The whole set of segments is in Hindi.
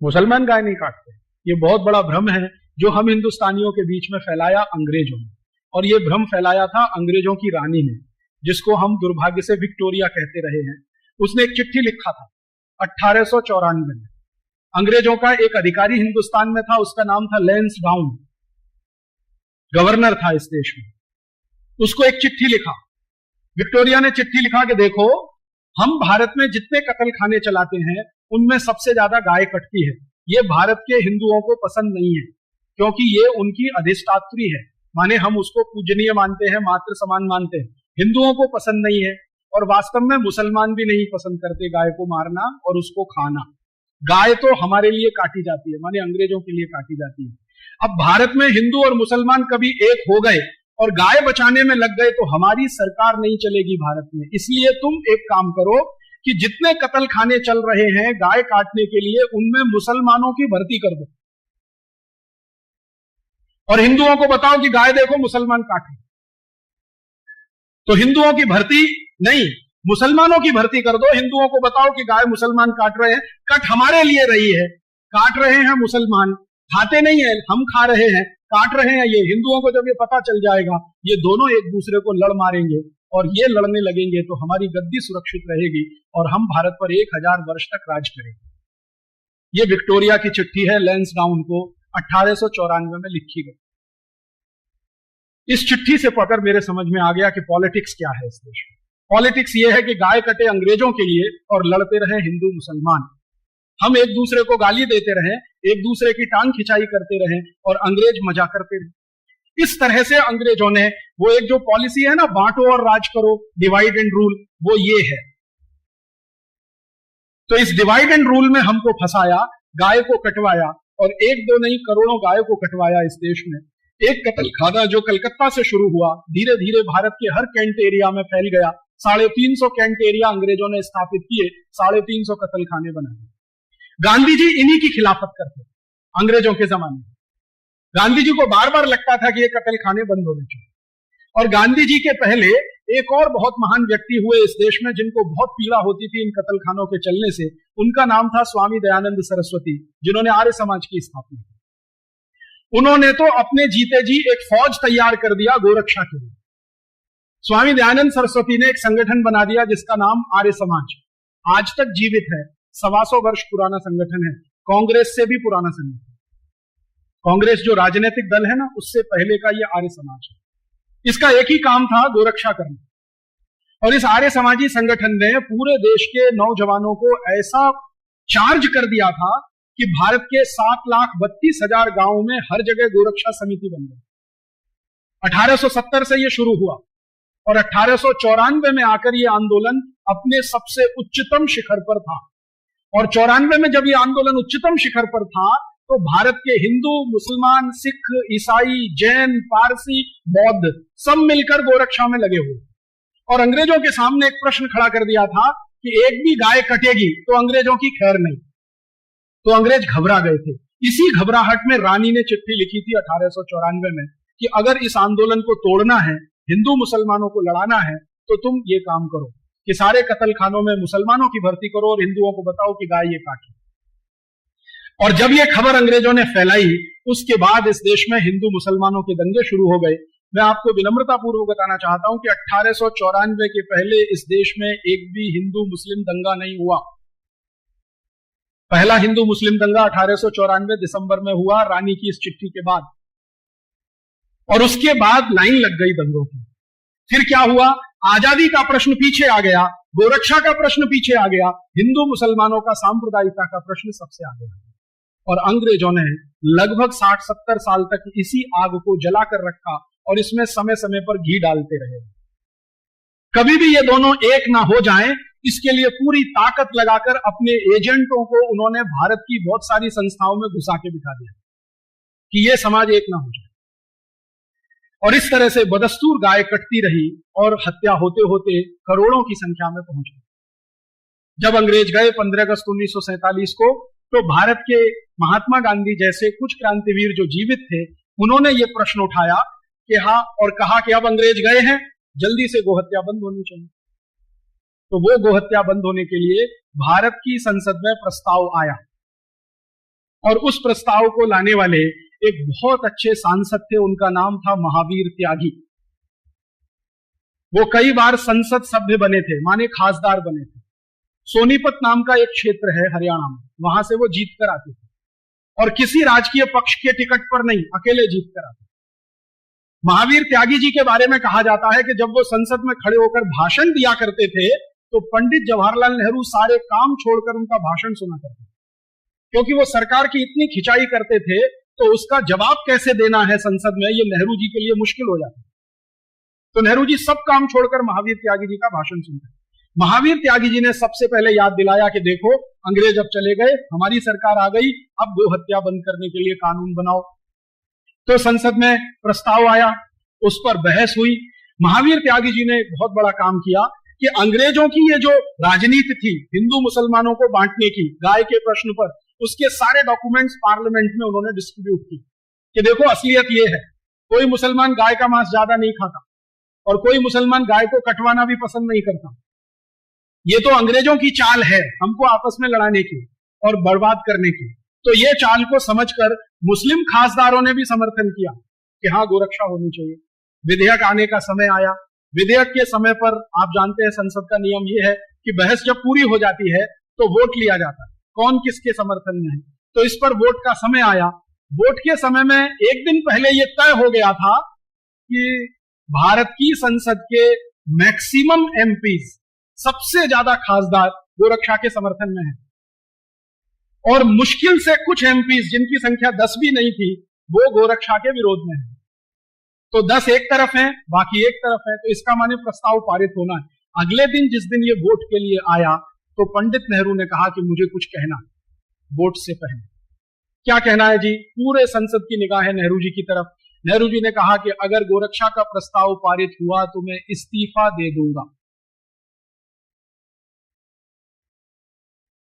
मुसलमान गाय नहीं काटते। ये बहुत बड़ा भ्रम है जो हम हिंदुस्तानियों के बीच में फैलाया अंग्रेजों ने, और ये भ्रम फैलाया था अंग्रेजों की रानी ने, जिसको हम दुर्भाग्य से विक्टोरिया कहते रहे हैं। उसने एक चिट्ठी लिखा था 1894 में। अंग्रेजों का एक अधिकारी हिंदुस्तान में था, उसका नाम था लैंसडाउन, गवर्नर था इस देश में। उसको एक चिट्ठी लिखा, विक्टोरिया ने चिट्ठी लिखा कि देखो, हम भारत में जितने कत्ल खाने चलाते हैं उनमें सबसे ज्यादा गाय कटती है। ये भारत के हिंदुओं को पसंद नहीं है, क्योंकि ये उनकी अधिष्ठात्री है, माने हम उसको पूजनीय मानते हैं, मातृ समान मानते हैं। हिंदुओं को पसंद नहीं है, और वास्तव में मुसलमान भी नहीं पसंद करते गाय को मारना और उसको खाना। गाय तो हमारे लिए काटी जाती है, माने अंग्रेजों के लिए काटी जाती है। अब भारत में हिंदू और मुसलमान कभी एक हो गए और गाय बचाने में लग गए तो हमारी सरकार नहीं चलेगी भारत में। इसलिए तुम एक काम करो कि जितने कत्ल खाने चल रहे हैं गाय काटने के लिए, उनमें मुसलमानों की भर्ती कर दो, और हिंदुओं को बताओ कि गाय देखो मुसलमान काट रहे। तो हिंदुओं की भर्ती नहीं, मुसलमानों की भर्ती कर दो। हिंदुओं को बताओ कि गाय मुसलमान काट रहे हैं, कट हमारे लिए रही है, काट रहे हैं मुसलमान, खाते नहीं है, हम खा रहे हैं, काट रहे हैं ये। हिंदुओं को जब ये पता चल जाएगा, ये दोनों एक दूसरे को लड़ मारेंगे, और ये लड़ने लगेंगे तो हमारी गद्दी सुरक्षित रहेगी और हम भारत पर 1000 वर्ष तक राज करेंगे। ये विक्टोरिया की चिट्ठी है, लैंसडाउन को 1894 में लिखी गई। इस चिट्ठी से पढ़कर मेरे समझ में आ गया कि पॉलिटिक्स क्या है इस देश में। पॉलिटिक्स ये है कि गाय कटे अंग्रेजों के लिए और लड़ते रहे हिंदू मुसलमान। हम एक दूसरे को गाली देते रहे, एक दूसरे की टांग खिंचाई करते रहे और अंग्रेज मजा करते रहे। इस तरह से अंग्रेजों ने वो एक जो पॉलिसी है ना, बांटो और राज करो, डिवाइड एंड रूल, वो ये है। तो इस डिवाइड एंड रूल में हमको फंसाया, गाय को कटवाया, और एक दो नहीं करोड़ों गाय को कटवाया इस देश में। एक कत्ल खाना जो कलकत्ता से शुरू हुआ, धीरे धीरे भारत के हर कैंट एरिया में फैल गया। 350 कैंट एरिया अंग्रेजों ने स्थापित किए, 350 कत्ल खाने बनाए। गांधी जी इन्हीं की खिलाफत करते अंग्रेजों के जमाने में। गांधी जी को बार बार लगता था कि ये कत्ल खाने बंद होने चाहिए। और गांधी जी के पहले एक और बहुत महान व्यक्ति हुए इस देश में, जिनको बहुत पीड़ा होती थी इन कत्ल खानों के चलने से। उनका नाम था स्वामी दयानंद सरस्वती, जिन्होंने आर्य समाज की स्थापना की। उन्होंने तो अपने जीते जी एक फौज तैयार कर दिया गोरक्षा के लिए। स्वामी दयानंद सरस्वती ने एक संगठन बना दिया जिसका नाम आर्य समाज, आज तक जीवित है। 125 वर्ष पुराना संगठन है, कांग्रेस से भी पुराना संगठन। कांग्रेस जो राजनीतिक दल है ना, उससे पहले का ये आर्य समाज है। इसका एक ही काम था, गोरक्षा करना। और इस आर्य समाजी संगठन ने पूरे देश के नौजवानों को ऐसा चार्ज कर दिया था कि भारत के 7,32,000 गांवों में हर जगह गोरक्षा समिति बन गई। 1870 से यह शुरू हुआ और 1894 में आकर यह आंदोलन अपने सबसे उच्चतम शिखर पर था। और 94 में जब यह आंदोलन उच्चतम शिखर पर था, तो भारत के हिंदू, मुसलमान, सिख, ईसाई, जैन, पारसी, बौद्ध सब मिलकर गोरक्षा में लगे हुए। और अंग्रेजों के सामने एक प्रश्न खड़ा कर दिया था कि एक भी गाय कटेगी तो अंग्रेजों की खैर नहीं। तो अंग्रेज घबरा गए थे। इसी घबराहट में रानी ने चिट्ठी लिखी थी 1894 में कि अगर इस आंदोलन को तोड़ना है, हिंदू मुसलमानों को लड़ाना है, तो तुम ये काम करो कि सारे कत्ल खानों में मुसलमानों की भर्ती करो और हिंदुओं को बताओ कि गाय ये काटे। और जब ये खबर अंग्रेजों ने फैलाई, उसके बाद इस देश में हिंदू मुसलमानों के दंगे शुरू हो गए। मैं आपको विनम्रता पूर्वक बताना चाहता हूं कि 1894 के पहले इस देश में एक भी हिंदू मुस्लिम दंगा नहीं हुआ। पहला हिंदू मुस्लिम दंगा 1894 दिसंबर में हुआ, रानी की इस चिट्ठी के बाद। और उसके बाद लाइन लग गई दंगों की। फिर क्या हुआ, आजादी का प्रश्न पीछे आ गया, गोरक्षा का प्रश्न पीछे आ गया, हिंदू मुसलमानों का सांप्रदायिकता का प्रश्न सबसे आगे आ गया। और अंग्रेजों ने लगभग 60-70 साल तक इसी आग को जलाकर रखा और इसमें समय समय पर घी डालते रहे। कभी भी ये दोनों एक ना हो जाएं, इसके लिए पूरी ताकत लगाकर अपने एजेंटों को उन्होंने भारत की बहुत सारी संस्थाओं में घुसा के बिठा दिया कि ये समाज एक ना हो जाए। और इस तरह से बदस्तूर गाय कटती रही और हत्या होते होते करोड़ों की संख्या में पहुंच गई। जब अंग्रेज गए 15 अगस्त 1947 को, तो भारत के महात्मा गांधी जैसे कुछ क्रांतिवीर जो जीवित थे, उन्होंने ये प्रश्न उठाया कि हाँ, और कहा कि अब अंग्रेज गए हैं, जल्दी से गोहत्या बंद होनी चाहिए। तो वो गोहत्या बंद होने के लिए भारत की संसद में प्रस्ताव आया और उस प्रस्ताव को लाने वाले एक बहुत अच्छे सांसद थे, उनका नाम था महावीर त्यागी। वो कई बार संसद सभ्य बने थे, माने खासदार बने थे। सोनीपत नाम का एक क्षेत्र है हरियाणा में, वहां से वो जीत कर आते थे और किसी राजकीय पक्ष के टिकट पर नहीं, अकेले जीत कर आते। महावीर त्यागी जी के बारे में कहा जाता है कि जब वो संसद में खड़े होकर भाषण दिया करते थे तो पंडित जवाहरलाल नेहरू सारे काम छोड़कर उनका भाषण सुना करते थे, क्योंकि वो सरकार की इतनी खिंचाई करते थे तो उसका जवाब कैसे देना है संसद में, ये नेहरू जी के लिए मुश्किल हो जाता। तो नेहरू जी सब काम छोड़कर महावीर त्यागी जी का भाषण सुनते। महावीर त्यागी जी ने सबसे पहले याद दिलाया कि देखो, अंग्रेज अब चले गए, हमारी सरकार आ गई, अब गो हत्या बंद करने के लिए कानून बनाओ। तो संसद में प्रस्ताव आया, उस पर बहस हुई। महावीर त्यागी जी ने एक बहुत बड़ा काम किया कि अंग्रेजों की ये जो राजनीति थी हिंदू मुसलमानों को बांटने की, गाय के प्रश्न पर, उसके सारे डॉक्यूमेंट्स पार्लियामेंट में उन्होंने डिस्ट्रीब्यूट की कि देखो असलियत ये है, कोई मुसलमान गाय का मांस ज्यादा नहीं खाता और कोई मुसलमान गाय को कटवाना भी पसंद नहीं करता। ये तो अंग्रेजों की चाल है हमको आपस में लड़ाने की और बर्बाद करने की। तो ये चाल को समझकर मुस्लिम खासदारों ने भी समर्थन किया कि हाँ, गोरक्षा होनी चाहिए। विधेयक आने का समय आया। विधेयक के समय पर आप जानते हैं संसद का नियम ये है कि बहस जब पूरी हो जाती है तो वोट लिया जाता है, कौन किसके समर्थन में है। तो इस पर वोट का समय आया। वोट के समय में एक दिन पहले यह तय हो गया था कि भारत की संसद के मैक्सिमम एमपीज, सबसे ज्यादा खासदार गोरक्षा के समर्थन में है और मुश्किल से कुछ एमपीज जिनकी संख्या 10 भी नहीं थी वो गोरक्षा के विरोध में है। तो 10 एक तरफ हैं, बाकी एक तरफ है, तो इसका माने प्रस्ताव पारित होना है। अगले दिन जिस दिन ये वोट के लिए आया तो पंडित नेहरू ने कहा कि मुझे कुछ कहना वोट से पहले। क्या कहना है जी? पूरे संसद की निगाह है नेहरू जी की तरफ। नेहरू जी ने कहा कि अगर गोरक्षा का प्रस्ताव पारित हुआ तो मैं इस्तीफा दे दूंगा।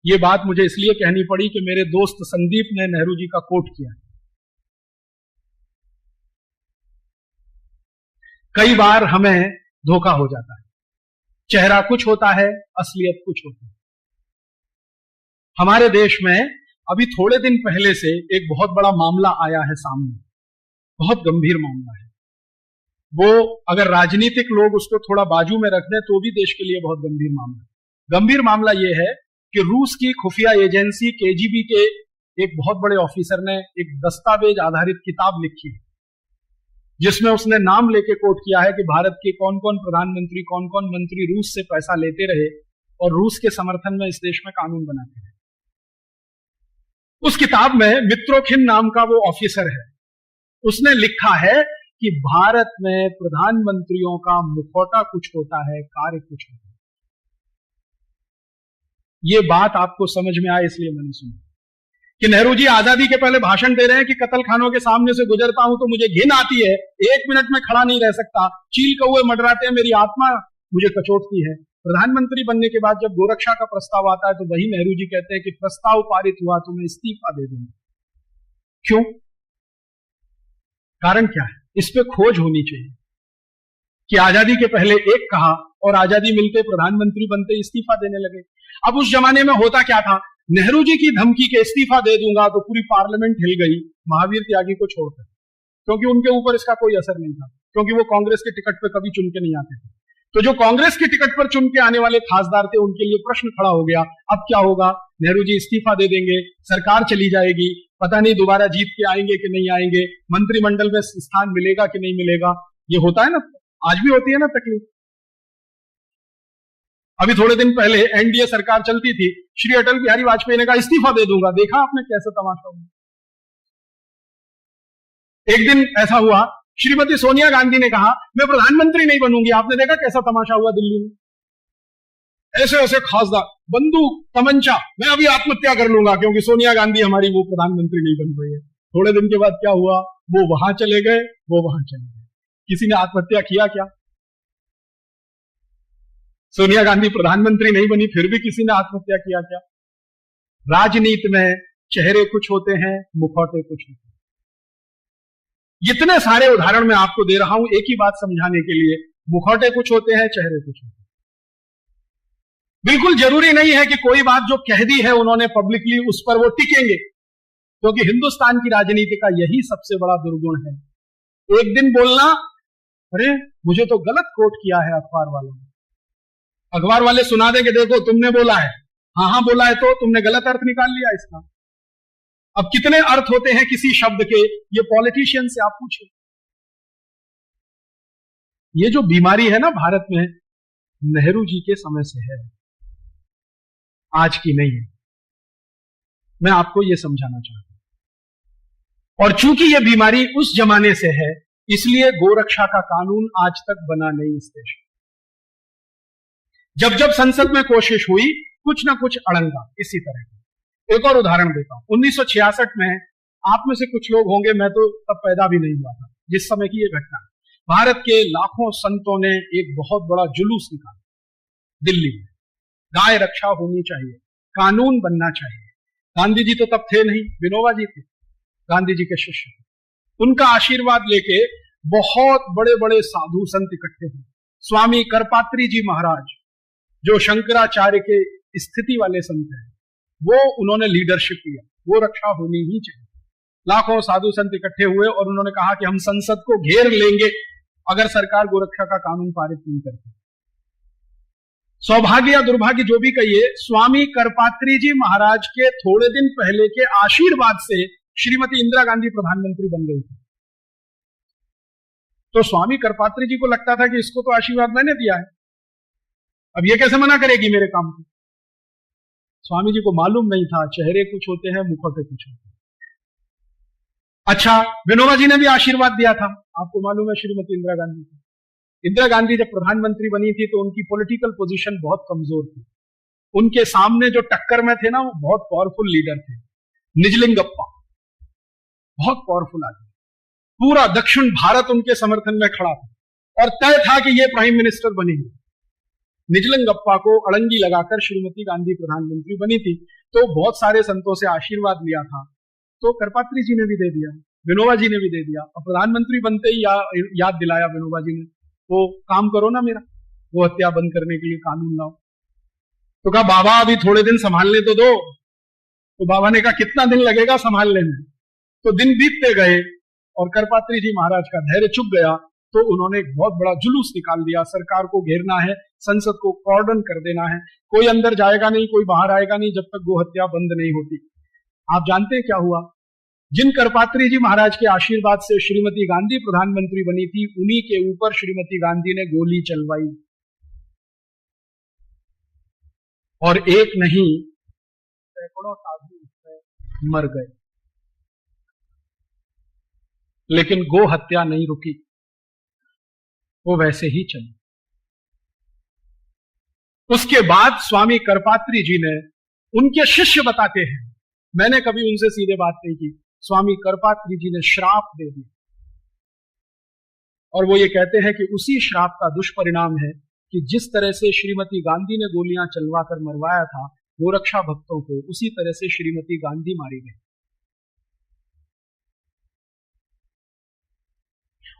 यह बात मुझे इसलिए कहनी पड़ी कि मेरे दोस्त संदीप ने नेहरू जी का कोट किया। कई बार हमें धोखा हो जाता है, चेहरा कुछ होता है, असलियत कुछ होती है। हमारे देश में अभी थोड़े दिन पहले से एक बहुत बड़ा मामला आया है सामने, बहुत गंभीर मामला है। वो अगर राजनीतिक लोग उसको थोड़ा बाजू में रख दें तो भी देश के लिए बहुत गंभीर मामला है। गंभीर मामला यह है कि रूस की खुफिया एजेंसी केजीबी के एक बहुत बड़े ऑफिसर ने एक दस्तावेज आधारित किताब लिखी जिसमें उसने नाम लेके कोट किया है कि भारत के कौन कौन प्रधानमंत्री, कौन कौन मंत्री रूस से पैसा लेते रहे और रूस के समर्थन में इस देश में कानून बनाते रहे। उस किताब में मित्रोखिन नाम का वो ऑफिसर है, उसने लिखा है कि भारत में प्रधानमंत्रियों का मुखौटा कुछ होता है, कार्य कुछ होता है। ये बात आपको समझ में आए इसलिए मैंने सुना कि नेहरू जी आजादी के पहले भाषण दे रहे हैं कि कत्ल खानों के सामने से गुजरता हूं तो मुझे घिन आती है, 1 मिनट में खड़ा नहीं रह सकता, चील कौवे मंडराते हैं, मेरी आत्मा मुझे कचोटती है। प्रधानमंत्री बनने के बाद जब गोरक्षा का प्रस्ताव आता है तो वही नेहरू जी कहते हैं कि प्रस्ताव पारित हुआ तो मैं इस्तीफा दे दूंगा। क्यों? कारण क्या है? इस पे खोज होनी चाहिए कि आजादी के पहले एक कहा और आजादी मिलते प्रधानमंत्री बनते इस्तीफा देने लगे। अब उस जमाने में होता क्या था, नेहरू जी की धमकी के इस्तीफा दे दूंगा तो पूरी पार्लियामेंट हिल गई महावीर त्यागी को छोड़कर, क्योंकि उनके ऊपर इसका कोई असर नहीं था, क्योंकि वो कांग्रेस के टिकट पर कभी चुन के नहीं आते थे। तो जो कांग्रेस के टिकट पर चुन के आने वाले खासदार थे उनके लिए प्रश्न खड़ा हो गया, अब क्या होगा? नेहरू जी इस्तीफा दे देंगे, सरकार चली जाएगी, पता नहीं दोबारा जीत के आएंगे कि नहीं आएंगे, मंत्रिमंडल में स्थान मिलेगा कि नहीं मिलेगा। ये होता है ना, आज भी होती है ना तकलीफ। अभी थोड़े दिन पहले एनडीए सरकार चलती थी, श्री अटल बिहारी वाजपेयी ने कहा इस्तीफा दे दूंगा। देखा आपने कैसा तमाशा हुआ? एक दिन ऐसा हुआ, श्रीमती सोनिया गांधी ने कहा मैं प्रधानमंत्री नहीं बनूंगी। आपने देखा कैसा तमाशा हुआ दिल्ली में? ऐसे ऐसे खासदार, बंदूक, तमंचा, मैं अभी आत्महत्या कर लूंगा क्योंकि सोनिया गांधी हमारी वो प्रधानमंत्री नहीं बन रही है। थोड़े दिन के बाद क्या हुआ? वो वहां चले गए, वो वहां चले गए। किसी ने आत्महत्या किया क्या? सोनिया गांधी प्रधानमंत्री नहीं बनी फिर भी किसी ने आत्महत्या किया क्या? राजनीति में चेहरे कुछ होते हैं, मुखौटे कुछ होते हैं। जितने सारे उदाहरण मैं आपको दे रहा हूं एक ही बात समझाने के लिए, मुखौटे कुछ होते हैं, चेहरे कुछ होते हैं। बिल्कुल जरूरी नहीं है कि कोई बात जो कह दी है उन्होंने पब्लिकली उस पर वो टिकेंगे। क्योंकि हिंदुस्तान की राजनीति का यही सबसे बड़ा दुर्गुण है। एक दिन बोलना, अरे मुझे तो गलत कोट किया है अखबार वालों ने, अखबार वाले सुना देंगे देखो तुमने बोला है, हाँ बोला है तो तुमने गलत अर्थ निकाल लिया इसका। अब कितने अर्थ होते हैं किसी शब्द के, ये पॉलिटिशियन से आप पूछो। ये जो बीमारी है ना भारत में, नेहरू जी के समय से है, आज की नहीं है। मैं आपको ये समझाना चाहता हूं। और चूंकि ये बीमारी उस जमाने से है, इसलिए गोरक्षा का कानून आज तक बना नहीं इस देश में। जब जब संसद में कोशिश हुई, कुछ ना कुछ अड़ंगा इसी तरह का। एक और उदाहरण देता हूं। 1966 में, आप में से कुछ लोग होंगे, मैं तो तब पैदा भी नहीं हुआ था जिस समय की यह घटना, भारत के लाखों संतों ने एक बहुत बड़ा जुलूस निकाला दिल्ली में। गाय रक्षा होनी चाहिए, कानून बनना चाहिए। गांधी जी तो तब थे नहीं, विनोबा जी थे गांधी जी के शिष्य। उनका आशीर्वाद लेके बहुत बड़े बड़े साधु संत इकट्ठे हुए। स्वामी करपात्री जी महाराज, जो शंकराचार्य के स्थिति वाले संत हैं, वो उन्होंने लीडरशिप किया, वो रक्षा होनी ही चाहिए। लाखों साधु संत इकट्ठे हुए और उन्होंने कहा कि हम संसद को घेर लेंगे अगर सरकार गोरक्षा का कानून पारित नहीं करती। सौभाग्य या दुर्भाग्य जो भी कहिए, स्वामी करपात्री जी महाराज के थोड़े दिन पहले के आशीर्वाद से श्रीमती इंदिरा गांधी प्रधानमंत्री बन गई थी। तो स्वामी करपात्री जी को लगता था कि इसको तो आशीर्वाद मैंने दिया है, अब ये कैसे मना करेगी मेरे काम को। स्वामी जी को मालूम नहीं था, चेहरे कुछ होते हैं, मुखौटे कुछ होते हैं। अच्छा, विनोबा जी ने भी आशीर्वाद दिया था, आपको मालूम है, श्रीमती इंदिरा गांधी को। इंदिरा गांधी जब प्रधानमंत्री बनी थी तो उनकी पॉलिटिकल पोजीशन बहुत कमजोर थी। उनके सामने जो टक्कर में थे ना, वो बहुत पावरफुल लीडर थे, निजलिंगप्पा, बहुत पावरफुल आदमी। पूरा दक्षिण भारत उनके समर्थन में खड़ा था और तय था कि ये प्राइम मिनिस्टर बनेंगे। निजलिंगप्पा को अड़ंगी लगाकर श्रीमती गांधी प्रधानमंत्री बनी थी। तो बहुत सारे संतों से आशीर्वाद लिया था, तो करपात्री जी ने भी दे दिया, विनोबा जी ने भी दे दिया, और प्रधानमंत्री बनते ही याद दिलाया विनोबा जी ने, वो काम करो ना मेरा, वो हत्या बंद करने के लिए कानून लाओ। तो कहा बाबा अभी थोड़े दिन संभालने तो दो। तो बाबा ने कहा कितना दिन लगेगा संभालने में। तो दिन बीतते गए और करपात्री जी महाराज का धैर्य चुक गया, तो उन्होंने एक बहुत बड़ा जुलूस निकाल दिया, सरकार को घेरना है, संसद को कॉर्डन कर देना है, कोई अंदर जाएगा नहीं, कोई बाहर आएगा नहीं जब तक गोहत्या बंद नहीं होती। आप जानते हैं क्या हुआ? जिन करपात्री जी महाराज के आशीर्वाद से श्रीमती गांधी प्रधानमंत्री बनी थी, उन्हीं के ऊपर श्रीमती गांधी ने गोली चलवाई, और एक नहीं सैकड़ों साधु उसमें मर गए। लेकिन गो हत्या नहीं रुकी, वो वैसे ही चली। उसके बाद स्वामी करपात्री जी ने, उनके शिष्य बताते हैं, मैंने कभी उनसे सीधे बात नहीं की, स्वामी करपात्री जी ने श्राप दे दिया, और वो ये कहते हैं कि उसी श्राप का दुष्परिणाम है कि जिस तरह से श्रीमती गांधी ने गोलियां चलवाकर मरवाया था गोरक्षा भक्तों को, उसी तरह से श्रीमती गांधी मारी गई।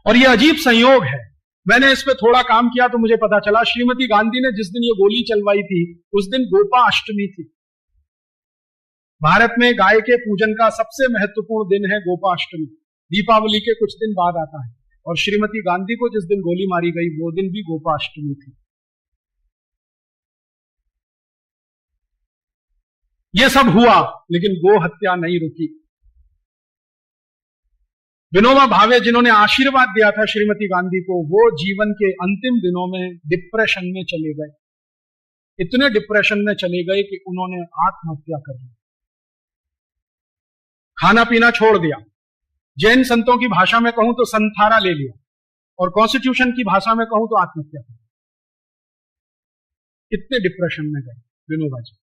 और ये अजीब संयोग है, मैंने इस पे थोड़ा काम किया तो मुझे पता चला, श्रीमती गांधी ने जिस दिन ये गोली चलवाई थी उस दिन गोपा अष्टमी थी। भारत में गाय के पूजन का सबसे महत्वपूर्ण दिन है गोपा अष्टमी, दीपावली के कुछ दिन बाद आता है, और श्रीमती गांधी को जिस दिन गोली मारी गई वो दिन भी गोपा अष्टमी थी। ये सब हुआ लेकिन गो हत्या नहीं रुकी। विनोबा भावे जिन्होंने आशीर्वाद दिया था श्रीमती गांधी को, वो जीवन के अंतिम दिनों में डिप्रेशन में चले गए, इतने डिप्रेशन में चले गए कि उन्होंने आत्महत्या कर ली, खाना पीना छोड़ दिया, जैन संतों की भाषा में कहूं तो संथारा ले लिया, और कॉन्स्टिट्यूशन की भाषा में कहूं तो आत्महत्या कर ली। इतने डिप्रेशन में गए विनोबा जी।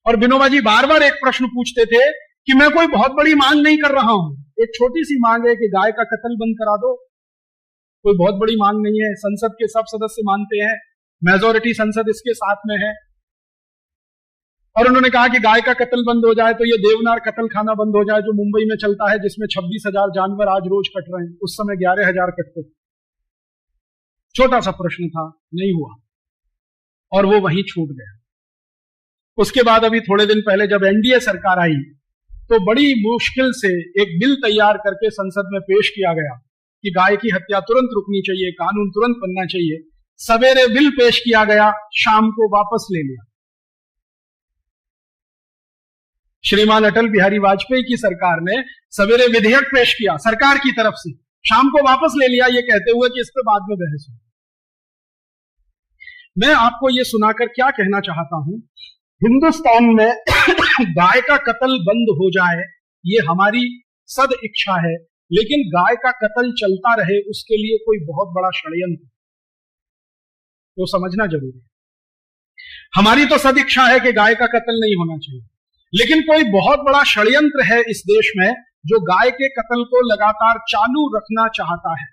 और विनोबा जी बार बार एक प्रश्न पूछते थे कि मैं कोई बहुत बड़ी मांग नहीं कर रहा हूं, एक छोटी सी मांग है कि गाय का कत्ल बंद करा दो, कोई बहुत बड़ी मांग नहीं है, संसद के सब सदस्य मानते हैं, मेजोरिटी संसद इसके साथ में है। और उन्होंने कहा कि गाय का कत्ल बंद हो जाए तो ये देवनार कत्ल खाना बंद हो जाए जो मुंबई में चलता है, जिसमें 26,000 जानवर आज रोज कट रहे हैं, उस समय 11,000 कटते थे। छोटा सा प्रश्न था, नहीं हुआ और वो वहीं छूट गया। उसके बाद अभी थोड़े दिन पहले जब एनडीए सरकार आई तो बड़ी मुश्किल से एक बिल तैयार करके संसद में पेश किया गया कि गाय की हत्या तुरंत रुकनी चाहिए, कानून तुरंत बनना चाहिए। सवेरे बिल पेश किया गया, शाम को वापस ले लिया। श्रीमान अटल बिहारी वाजपेयी की सरकार ने सवेरे विधेयक पेश किया सरकार की तरफ से, शाम को वापस ले लिया, ये कहते हुए कि इस पर बाद में बहस हो। मैं आपको ये सुनाकर क्या कहना चाहता हूं, हिंदुस्तान में गाय का कत्ल बंद हो जाए ये हमारी सद इच्छा है, लेकिन गाय का कत्ल चलता रहे उसके लिए कोई बहुत बड़ा षड्यंत्र तो समझना जरूरी है। हमारी तो सद इच्छा है कि गाय का कत्ल नहीं होना चाहिए, लेकिन कोई बहुत बड़ा षड्यंत्र है इस देश में जो गाय के कत्ल को लगातार चालू रखना चाहता है।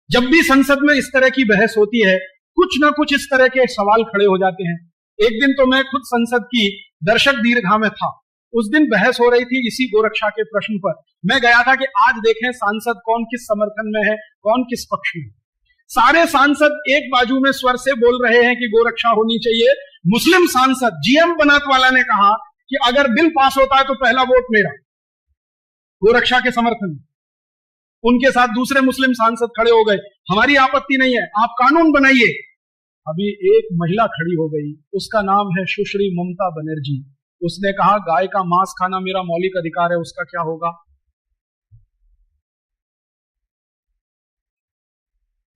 जब भी संसद में इस तरह की बहस होती है, कुछ ना कुछ इस तरह के सवाल खड़े हो जाते हैं। एक दिन तो मैं खुद संसद की दर्शक दीर्घा में था, उस दिन बहस हो रही थी इसी गोरक्षा के प्रश्न पर। मैं गया था कि आज देखें सांसद कौन किस समर्थन में है, कौन किस पक्ष में। सारे सांसद एक बाजू में स्वर से बोल रहे हैं कि गोरक्षा होनी चाहिए। मुस्लिम सांसद जीएम बनात वाला ने कहा कि अगर बिल पास होता है तो पहला वोट मेरा, गोरक्षा के समर्थन में। उनके साथ दूसरे मुस्लिम सांसद खड़े हो गए, हमारी आपत्ति नहीं है, आप कानून बनाइए। अभी एक महिला खड़ी हो गई, उसका नाम है सुश्री ममता बनर्जी। उसने कहा गाय का मांस खाना मेरा मौलिक अधिकार है, उसका क्या होगा।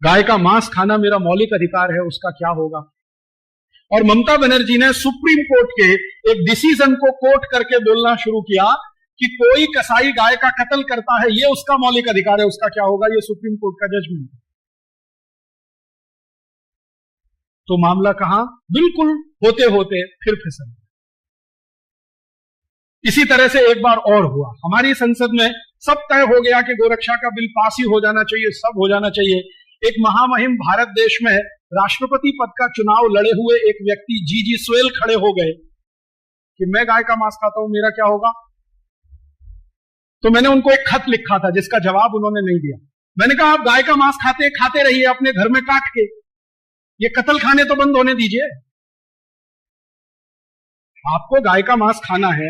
गाय का मांस खाना मेरा मौलिक अधिकार है, उसका क्या होगा। और ममता बनर्जी ने सुप्रीम कोर्ट के एक डिसीजन को कोट करके बोलना शुरू किया कि कोई कसाई गाय का कत्ल करता है ये उसका मौलिक अधिकार है, उसका क्या होगा। ये सुप्रीम कोर्ट का जजमेंट। तो मामला कहां बिल्कुल होते होते फिर फिसल गया। इसी तरह से एक बार और हुआ, हमारी संसद में सब तय हो गया कि गोरक्षा का बिल पास ही हो जाना चाहिए, सब हो जाना चाहिए। एक महामहिम भारत देश में राष्ट्रपति पद का चुनाव लड़े हुए एक व्यक्ति जीजी स्वेल खड़े हो गए कि मैं गाय का मांस खाता हूं, मेरा क्या होगा। तो मैंने उनको एक खत लिखा था जिसका जवाब उन्होंने नहीं दिया। मैंने कहा आप गाय का मांस खाते रहिए अपने घर में काट के, ये कत्ल खाने तो बंद होने दीजिए। आपको गाय का मांस खाना है,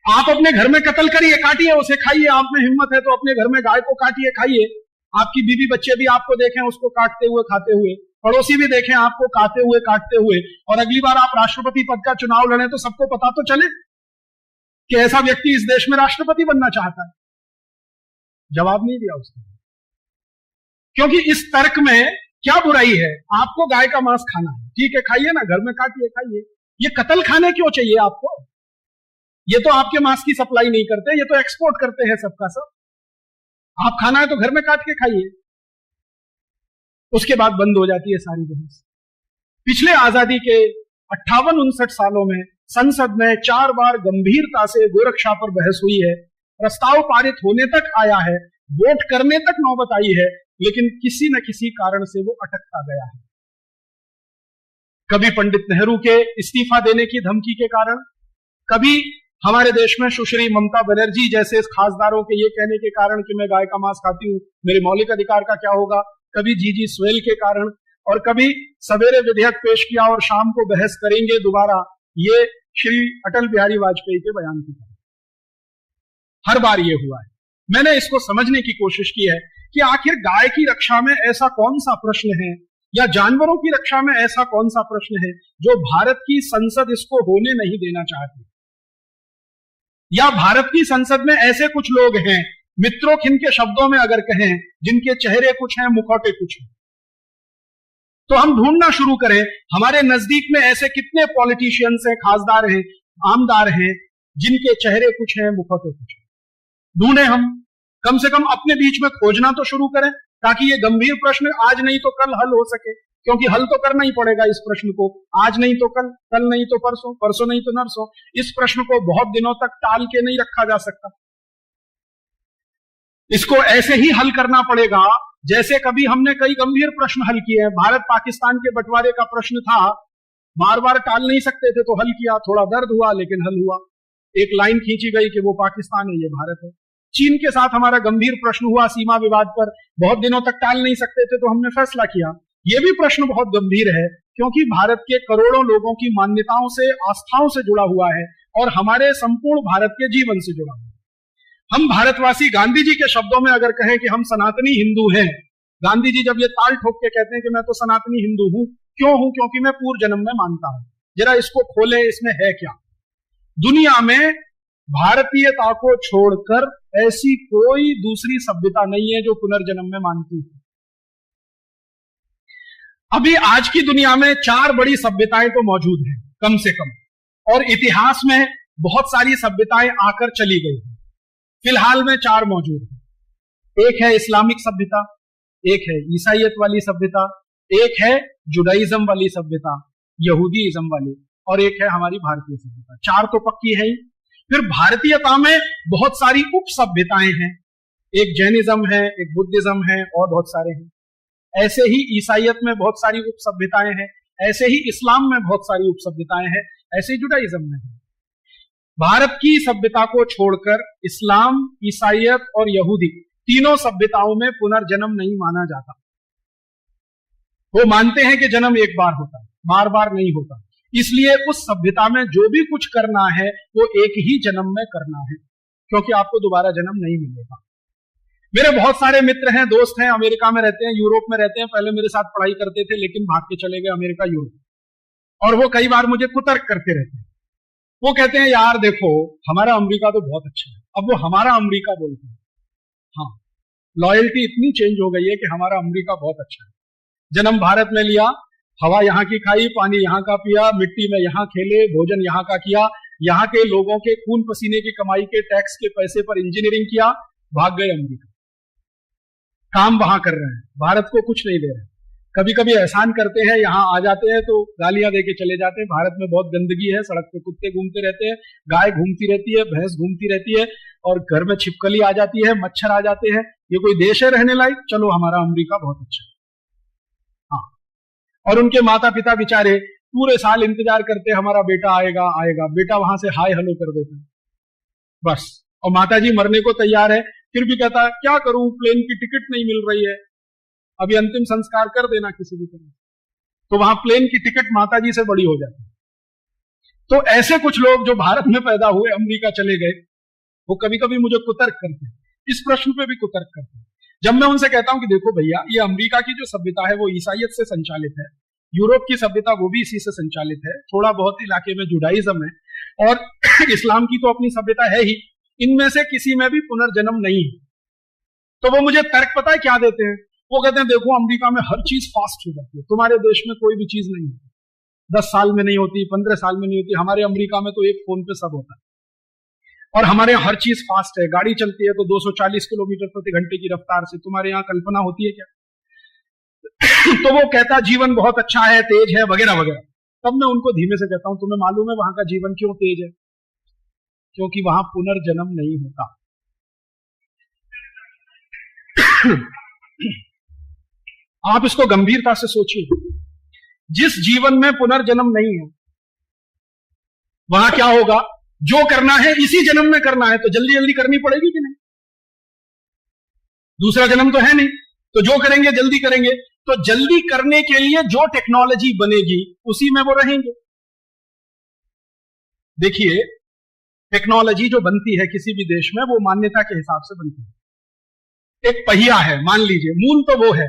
आप अपने घर में कत्ल करिए, काटिए उसे, खाइए। आप में हिम्मत है तो अपने घर में गाय को काटिए, खाइए। आपकी बीवी बच्चे भी आपको देखें उसको काटते हुए खाते हुए, पड़ोसी भी देखें आपको खाते हुए काटते हुए, और अगली बार आप राष्ट्रपति पद का चुनाव लड़े तो सबको पता तो चले कि ऐसा व्यक्ति इस देश में राष्ट्रपति बनना चाहता है। जवाब नहीं दिया उसने, क्योंकि इस तर्क में क्या बुराई है। आपको गाय का मांस खाना है, ठीक है, खाइए ना, घर में काटिए, खाइए। ये कत्ल खाने क्यों चाहिए आपको। ये तो आपके मांस की सप्लाई नहीं करते, ये तो एक्सपोर्ट करते हैं सबका सब। आप खाना है तो घर में काट के खाइए। उसके बाद बंद हो जाती है सारी बहस। पिछले आजादी के 58-59 सालों में संसद में 4 बार गंभीरता से गोरक्षा पर बहस हुई है। प्रस्ताव पारित होने तक आया है, वोट करने तक नौबत आई है, लेकिन किसी न किसी कारण से वो अटकता गया है। कभी पंडित नेहरू के इस्तीफा देने की धमकी के कारण, कभी हमारे देश में सुश्री ममता बनर्जी जैसे खासदारों के ये कहने के कारण कि मैं गाय का मांस खाती हूं, मेरे मौलिक अधिकार का क्या होगा, कभी जीजी स्वेल के कारण, और कभी सवेरे विधेयक पेश किया और शाम को बहस करेंगे दोबारा, ये श्री अटल बिहारी वाजपेयी के बयान की कारण हर बार ये हुआ है। मैंने इसको समझने की कोशिश की है कि आखिर गाय की रक्षा में ऐसा कौन सा प्रश्न है, या जानवरों की रक्षा में ऐसा कौन सा प्रश्न है जो भारत की संसद इसको होने नहीं देना चाहती, या भारत की संसद में ऐसे कुछ लोग हैं, मित्रों के शब्दों में अगर कहें, जिनके चेहरे कुछ हैं मुखौटे कुछ हैं। तो हम ढूंढना शुरू करें हमारे नजदीक में ऐसे कितने पॉलिटिशियंस हैं, खासदार हैं, आमदार हैं, जिनके चेहरे कुछ हैं मुखौटे कुछ हैं। ढूंढे हम, कम से कम अपने बीच में खोजना तो शुरू करें, ताकि ये गंभीर प्रश्न आज नहीं तो कल हल हो सके। क्योंकि हल तो करना ही पड़ेगा इस प्रश्न को, आज नहीं तो कल, कल नहीं तो परसों, परसों नहीं तो नरसों। इस प्रश्न को बहुत दिनों तक टाल के नहीं रखा जा सकता। इसको ऐसे ही हल करना पड़ेगा जैसे कभी हमने कई गंभीर प्रश्न हल किए हैं। भारत पाकिस्तान के बंटवारे का प्रश्न था, बार बार टाल नहीं सकते थे तो हल किया, थोड़ा दर्द हुआ लेकिन हल हुआ। एक लाइन खींची गई कि वो पाकिस्तान है, ये भारत है। चीन के साथ हमारा गंभीर प्रश्न हुआ सीमा विवाद पर, बहुत दिनों तक टाल नहीं सकते थे तो हमने फैसला किया। ये भी प्रश्न बहुत गंभीर है, क्योंकि भारत के करोड़ों लोगों की मान्यताओं से, आस्थाओं से जुड़ा हुआ है, और हमारे संपूर्ण भारत के जीवन से जुड़ा हुआ है। हम भारतवासी गांधी जी के शब्दों में अगर कहें कि हम सनातनी हिंदू हैं, गांधी जी जब ये ताल ठोक के कहते हैं कि मैं तो सनातनी हिंदू हूं, क्यों हूं? क्योंकि मैं पूर्व जन्म में मानता हूं। जरा इसको खोले, इसमें है क्या? दुनिया में भारतीयता को छोड़कर ऐसी कोई दूसरी सभ्यता नहीं है जो पुनर्जन्म में मानती है। अभी आज की दुनिया में 4 बड़ी सभ्यताएं तो मौजूद हैं कम से कम, और इतिहास में बहुत सारी सभ्यताएं आकर चली गई हैं। फिलहाल में 4 मौजूद हैं। एक है इस्लामिक सभ्यता, एक है ईसाईयत वाली सभ्यता, एक है जुडाइज्म वाली सभ्यता, यहूदीइज्म वाली, और एक है हमारी भारतीय सभ्यता। 4 तो पक्की है ही। फिर भारतीयता में बहुत सारी उप सभ्यताएं हैं, एक जैनिज्म है, एक बुद्धिज्म है, और बहुत सारे हैं। ऐसे ही ईसाईयत में बहुत सारी उप सभ्यताएं हैं, ऐसे ही इस्लाम में बहुत सारी उप सभ्यताएं हैं, ऐसे ही जुडाइज्म में है। भारत की सभ्यता को छोड़कर इस्लाम, ईसाईयत और यहूदी तीनों सभ्यताओं में पुनर्जन्म नहीं माना जाता। वो मानते हैं कि जन्म एक बार होता है, बार बार नहीं होता। इसलिए उस सभ्यता में जो भी कुछ करना है वो एक ही जन्म में करना है, क्योंकि आपको दोबारा जन्म नहीं मिलेगा। मेरे बहुत सारे मित्र हैं, दोस्त हैं, अमेरिका में रहते हैं, यूरोप में रहते हैं, पहले मेरे साथ पढ़ाई करते थे लेकिन भाग के चले गए अमेरिका, यूरोप, और वो कई बार मुझे कुतर्क करते रहते हैं। वो कहते हैं यार देखो हमारा अमेरिका तो बहुत अच्छा है। अब वो हमारा अमेरिका बोलते हैं। हाँ, लॉयल्टी इतनी चेंज हो गई है कि हमारा अमेरिका बहुत अच्छा है। जन्म भारत में लिया, हवा यहाँ की खाई, पानी यहाँ का पिया, मिट्टी में यहाँ खेले, भोजन यहाँ का किया, यहाँ के लोगों के खून पसीने की कमाई के टैक्स के पैसे पर इंजीनियरिंग किया, भाग गए अमेरिका। काम वहां कर रहे हैं, भारत को कुछ नहीं दे रहे। कभी कभी एहसान करते हैं, यहाँ आ जाते हैं तो गालियां देके चले जाते हैं। भारत में बहुत गंदगी है, सड़क पे कुत्ते घूमते रहते हैं, गाय घूमती रहती है, भैंस घूमती रहती है, और घर में छिपकली आ जाती है, मच्छर आ जाते हैं। ये कोई देश है रहने लायक? चलो हमारा अमेरिका बहुत अच्छा है। हाँ, और उनके माता पिता बेचारे पूरे साल इंतजार करते हमारा बेटा आएगा आएगा, बेटा वहां से हाय हेलो कर देते हैं बस। और माता जी मरने को तैयार है, फिर भी कहता है क्या करूं, प्लेन की टिकट नहीं मिल रही है, अभी अंतिम संस्कार कर देना किसी भी तरह। तो वहां प्लेन की टिकट माता जी से बड़ी हो जाती है। तो ऐसे कुछ लोग जो भारत में पैदा हुए अमेरिका चले गए, वो कभी कभी मुझे कुतर्क करते हैं, इस प्रश्न पे भी कुतर्क करते हैं। जब मैं उनसे कहता हूं कि देखो भैया, ये अमेरिका की जो सभ्यता है वो ईसाईयत से संचालित है, यूरोप की सभ्यता वो भी इसी से संचालित है, थोड़ा बहुत इलाके में जुडाइज्म है, और इस्लाम की तो अपनी सभ्यता है ही, इनमें से किसी में भी पुनर्जन्म नहीं है। तो वो मुझे तर्क पता है क्या देते हैं? वो कहते हैं देखो अमेरिका में हर चीज फास्ट हो जाती है, तुम्हारे देश में कोई भी चीज नहीं होती, 10 साल में नहीं होती, 15 साल में नहीं होती। हमारे अमेरिका में तो एक फोन पे सब होता है, और हमारे यहाँ हर चीज फास्ट है। गाड़ी चलती है तो 240 किलोमीटर प्रति घंटे की रफ्तार से, तुम्हारे यहाँ कल्पना होती है क्या? तो वो कहता जीवन बहुत अच्छा है, तेज है, वगैरह वगैरह। तब मैं उनको धीमे से कहता हूं तुम्हें मालूम है वहां का जीवन क्यों तेज है? क्योंकि वहां पुनर्जन्म नहीं होता। आप इसको गंभीरता से सोचिए, जिस जीवन में पुनर्जन्म नहीं है वहां क्या होगा? जो करना है इसी जन्म में करना है तो जल्दी जल्दी करनी पड़ेगी कि नहीं? दूसरा जन्म तो है नहीं, तो जो करेंगे जल्दी करेंगे। तो जल्दी करने के लिए जो टेक्नोलॉजी बनेगी उसी में वो रहेंगे। देखिए, टेक्नोलॉजी जो बनती है किसी भी देश में वो मान्यता के हिसाब से बनती है। एक पहिया है, मान लीजिए, मूल तो वो है,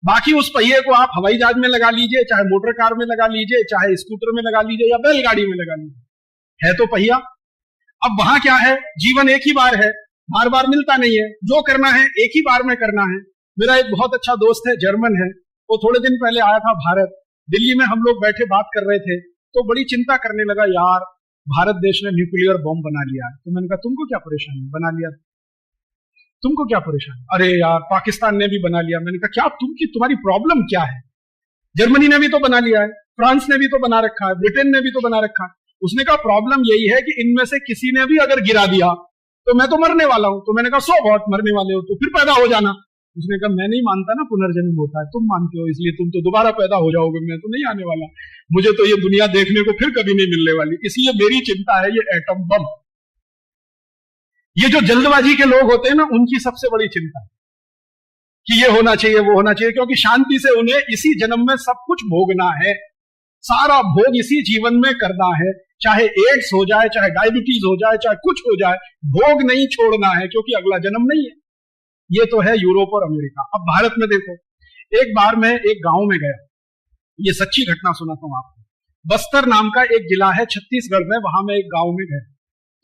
बाकी उस पहिए को आप हवाई जहाज में लगा लीजिए, चाहे मोटर कार में लगा लीजिए, चाहे स्कूटर में लगा लीजिए, या बैलगाड़ी में लगा लीजिए, है तो पहिया। अब वहां क्या है? जीवन एक ही बार है, बार बार मिलता नहीं है। जो करना है एक ही बार में करना है। मेरा एक बहुत अच्छा दोस्त है, जर्मन है, वो थोड़े दिन पहले आया था भारत। दिल्ली में हम लोग बैठे बात कर रहे थे तो बड़ी चिंता करने लगा, यार भारत देश ने न्यूक्लियर बॉम्ब बना लिया। तो मैंने कहा तुमको क्या परेशानी, बना लिया तुमको क्या परेशानी? अरे यार पाकिस्तान ने भी बना लिया। मैंने कहा क्या तुम्हारी प्रॉब्लम क्या है? जर्मनी ने भी तो बना लिया है, फ्रांस ने भी तो बना रखा है, ब्रिटेन ने भी तो बना रखा है। उसने कहा प्रॉब्लम यही है कि इनमें से किसी ने भी अगर गिरा दिया तो मैं तो मरने वाला हूं। तो मैंने कहा सो व्हाट, मरने वाले हो तो फिर पैदा हो जाना। उसने कहा मैं नहीं मानता ना पुनर्जन्म होता है, तुम मानते हो इसलिए तुम तो दोबारा पैदा हो जाओगे, मैं तो नहीं आने वाला, मुझे तो ये दुनिया देखने को फिर कभी नहीं मिलने वाली। इसलिए मेरी चिंता है ये एटम बम। ये जो जल्दबाजी के लोग होते हैं ना, उनकी सबसे बड़ी चिंता है कि ये होना चाहिए वो होना चाहिए, क्योंकि शांति से उन्हें इसी जन्म में सब कुछ भोगना है, सारा भोग इसी जीवन में करना है। चाहे एड्स हो जाए, चाहे डायबिटीज हो जाए, चाहे कुछ हो जाए, भोग नहीं छोड़ना है क्योंकि अगला जन्म नहीं है। ये तो है यूरोप और अमेरिका। अब भारत में देखो, एक बार मैं एक गांव में गया, ये सच्ची घटना सुनाता हूं आपको। बस्तर नाम का एक जिला है छत्तीसगढ़ में, वहां मैं एक गांव में गया